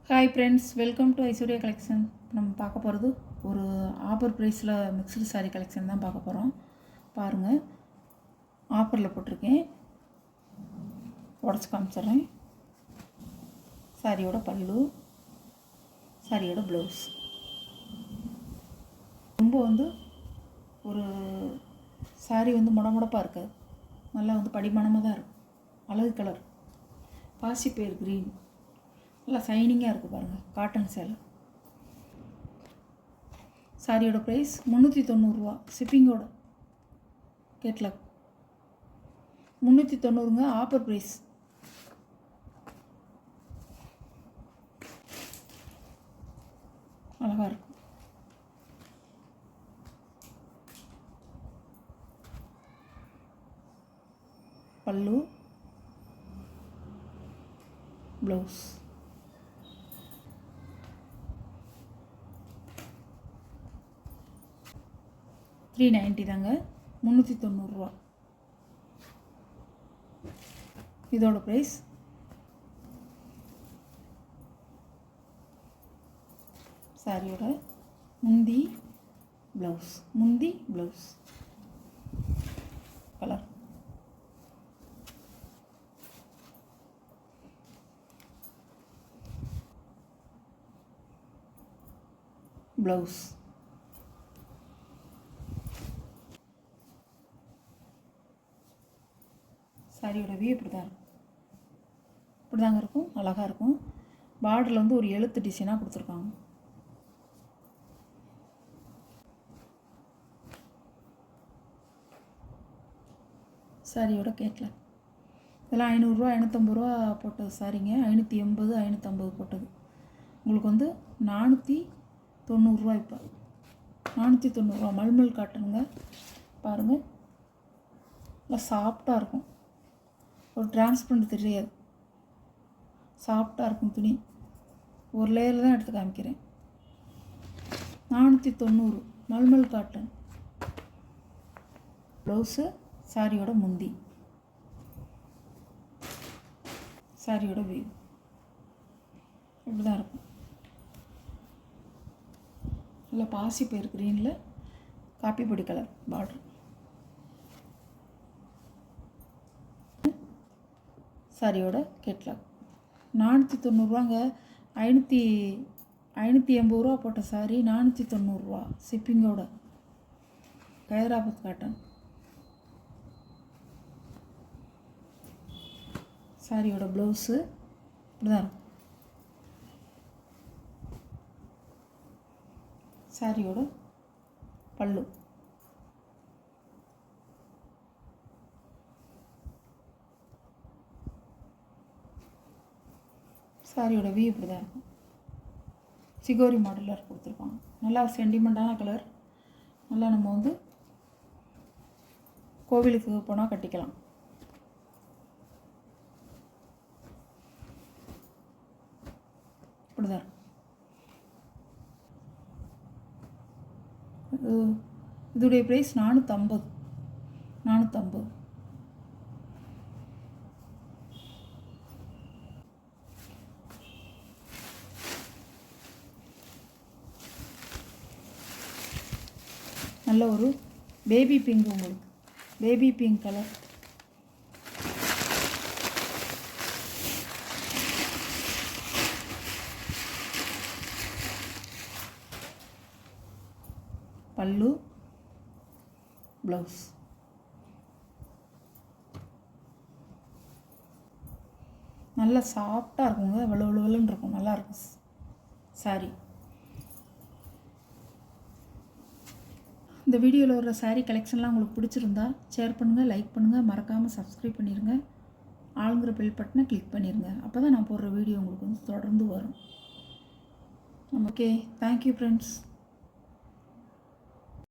Hi friends, welcome to Aishwarya collection. நம்ம பார்க்க போகிறது ஒரு ஆஃபர் ப்ரைஸில் மிக்ஸ்டு சாரீ கலெக்ஷன் தான் பார்க்க போகிறோம். பாருங்கள், ஆஃபரில் போட்டிருக்கேன், உடச்சி காமிச்சிட்றேன். சாரியோட பல்லு, சாரியோட ப்ளவுஸ். ரொம்ப ஒரு சாரீ முடமுடப்பாக இருக்காது, நல்லா படிமானமாக தான் இருக்கும். அழகு கலர் பாசிப்பயிர் க்ரீன், நல்லா சைனிங்காக இருக்குது பாருங்கள். காட்டன் சேலை. சாரியோட ப்ரைஸ் 390 ஷிப்பிங்கோட. கேட்லாக் 390ங்க, ஆஃபர் ப்ரைஸ். அழகாக இருக்கும். பல்லு, ப்ளவுஸ். $390 தாங்க, 390. இதோட ப்ரைஸ். சாரியோட முந்தி, ப்ளவுஸ். முந்தி, ப்ளவுஸ். Colour blouse. சாரியோட வியூ இப்படி தாங்க இருக்கும். அழகாக இருக்கும். பார்டரில் ஒரு எழுத்து டிசைனாக கொடுத்துருக்காங்க. சாரியோட கேட்லாக். இதெல்லாம் 500 550 போட்டது சாரிங்க. 580 550 போட்டது. உங்களுக்கு 490 இப்போ 490 மல்மல் காட்டனுங்க. பாருங்கள், நல்லா சாஃப்டாக இருக்கும். ஒரு டிரான்ஸ்பரண்ட் தெரியாது, சாஃப்டாக இருக்கும் துணி. ஒரு லேயரில் தான் எடுத்து காமிக்கிறேன். 490 மல்மல் காட்டன். ப்ளவுஸு, சாரியோட முந்தி, சாரியோட வியூ இப்படி தான் இருக்கும். நல்லா பாசிப்பயிர் க்ரீனில் காப்பி பொடி கலர் பார்டர். சாரியோட கேட்லாக் 490 580 போட்ட சாரி 490 ஷிப்பிங்கோட. ஹைதராபாத் காட்டன். சாரியோட ப்ளவுஸு இப்படிதான் இருக்கும். சாரியோட பல்லு. சாரியோட வியூ இப்படி தான் இருக்கும். சிகோரி மாடலில் கொடுத்துருப்பாங்க. நல்லா சென்டிமெண்ட்டான கலர். நல்லா நம்ம கோவிலுக்கு போனால் கட்டிக்கலாம். இப்படி தான் இருக்கும். இதோடைய ப்ரைஸ் 450. நல்ல ஒரு பேபி பிங்க், உங்களுக்கு பேபி பிங்க் கலர். பல்லு, ப்ளவுஸ். நல்லா சாஃப்டாக இருக்குங்க, வெளுன்னு இருக்கும். நல்லாயிருக்கும் சாரி. இந்த வீடியோவில் வர சாரீ கலெக்ஷன்லாம் உங்களுக்கு பிடிச்சிருந்தா ஷேர் பண்ணுங்கள், லைக் பண்ணுங்கள், மறக்காமல் சப்ஸ்கிரைப் பண்ணிடுங்க. ஆளுங்கிற பெல் பட்டனை கிளிக் பண்ணிடுங்க. அப்போ தான் நான் போடுற வீடியோ உங்களுக்கு தொடர்ந்து வரும். Okay, thank you friends.